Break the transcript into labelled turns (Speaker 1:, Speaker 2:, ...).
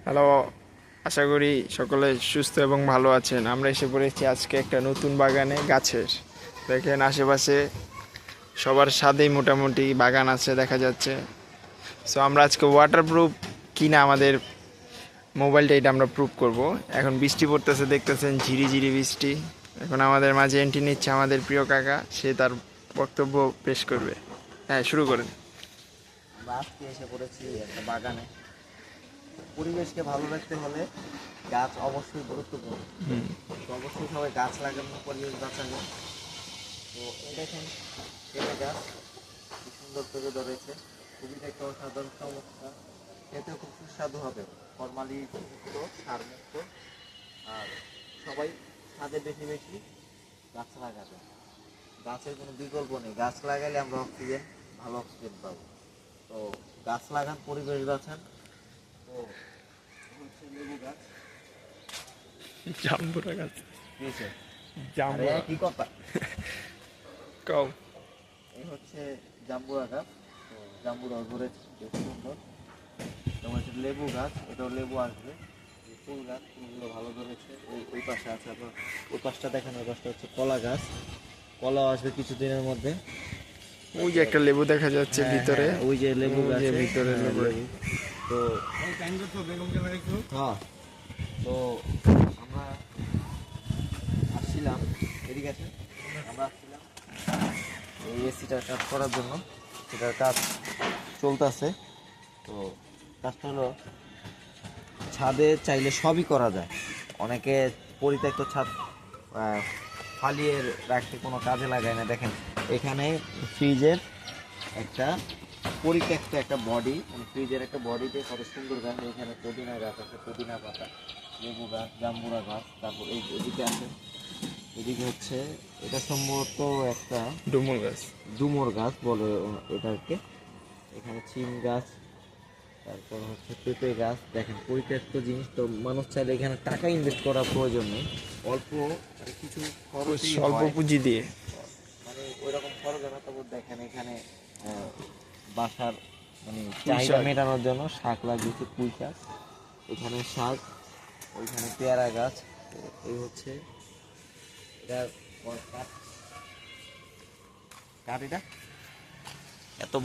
Speaker 1: Hello, আশা করি সকলে সুস্থ এবং ভালো আছেন। আমরা এসে পড়েছি আজকে একটা নতুন বাগানে গাছের। দেখেন আশেপাশে সবার ছাদেই মোটামুটি বাগান আছে দেখা যাচ্ছে। সো আমরা আজকে ওয়াটারপ্রুফ কিনা আমাদের মোবাইলটা এটা আমরা প্রুফ করব। এখন বৃষ্টি পড়তেছে, দেখতেছেন ঝিরি ঝিরি বৃষ্টি। এখন আমাদের মাঝে এন্ট্রি নিচ্ছে আমাদের প্রিয় কাকা, সে তার বক্তব্য পেশ করবে। হ্যাঁ, শুরু করেন।
Speaker 2: আমরা আজকে এসে পড়েছি একটা বাগানে। পরিবেশকে ভালো রাখতে হলে গাছ অবশ্যই গুরুত্বপূর্ণ। তো অবশ্যই সবাই গাছ লাগানো, পরিবেশ বাঁচানো। তো এই দেখেন পেঁপে গাছ কি সুন্দর করে ধরেছে, খুবই একটা অসাধারণ সমস্যা। এতে খুব সুস্বাদু হবে, ফরমালিন মুক্ত, সার মুক্ত। আর সবাই ছাদে বেশি বেশি গাছ লাগাবে। গাছের কোনো বিকল্প নেই, গাছ লাগালে আমরা অক্সিজেন, ভালো অক্সিজেন পাবো। তো গাছ লাগান, পরিবেশ বাঁচান। তো হচ্ছে লেবু গাছ,
Speaker 1: জাম্বুরা গাছ।
Speaker 2: কি হয়েছে? আরে
Speaker 1: জাম্বুরা
Speaker 2: কি কথা,
Speaker 1: কও।
Speaker 2: এই হচ্ছে জাম্বুরা গাছ। তো জাম্বুরা ধরেছে বেশ সুন্দর। তোমার হচ্ছে লেবু গাছ, এটাও লেবু আসবে। এই ফুল গাছ, ফুলগুলো ভালো ধরেছে। ওই পাশে আছে আবার, ওই পাশটা দেখেন, ওই পাশটা হচ্ছে কলা গাছ, কলাও আসবে কিছুদিনের মধ্যে।
Speaker 1: ওই যে একটা লেবু দেখা যাচ্ছে
Speaker 2: হ্যাঁ,
Speaker 1: ভিতরে,
Speaker 2: হ্যাঁ, ওই যে লেবু
Speaker 1: ওই
Speaker 2: গাছ,
Speaker 1: যে ভিতরে
Speaker 2: হ্যাঁ,
Speaker 1: লেবু।
Speaker 2: লেবু। তো হ্যাঁ, তো আমরা আসছিলাম এদিকে আছে, আমরা আসছিলাম এই এসিটার কাজ করার জন্য। সেটার কাজ চলতেছে। তো কাজটা হলো, ছাদে চাইলে সবই করা যায়। অনেকে পরিত্যক্ত ছাদ ফালিয়ে রাখতে কোনো কাজে লাগায় না। দেখেন এখানে ফ্রিজের একটা পরিত্যক্ত একটা বডি, মানে ফ্রিজের একটা বডিতে কত সুন্দর গাছ। এখানে পুদিনা গাছ আছে, পুদিনা পাতা, লেবু গাছ, জাম্বুরা গাছ। তারপর এই এদিকে আছে, এদিকে হচ্ছে এটা সম্ভবত একটা
Speaker 1: ডুমুর গাছ।
Speaker 2: ডুমুর গাছ বলে এটাকে। এখানে সিম গাছ, তারপর হচ্ছে পেঁপে গাছ। দেখেন পরিত্যক্ত জিনিস, তো মানুষ চাইলে এখানে টাকা ইনভেস্ট করার প্রয়োজন নেই, অল্প মানে কিছু খরচই
Speaker 1: স্বল্প
Speaker 2: হয়।
Speaker 1: পুঁজি দিয়ে।
Speaker 2: মানে ওই রকম খরচ হয় না। তবু দেখেন এখানে বাসার মানে
Speaker 1: পুঁই
Speaker 2: চাহিদা
Speaker 1: শাক।
Speaker 2: মেটানোর জন্য শাক লাগিয়েছে, পুঁই শাক। এখানে শাক, ওইখানে পেয়ারা গাছ। তো এই হচ্ছে এটা কাঠ, কাঠ এটা এত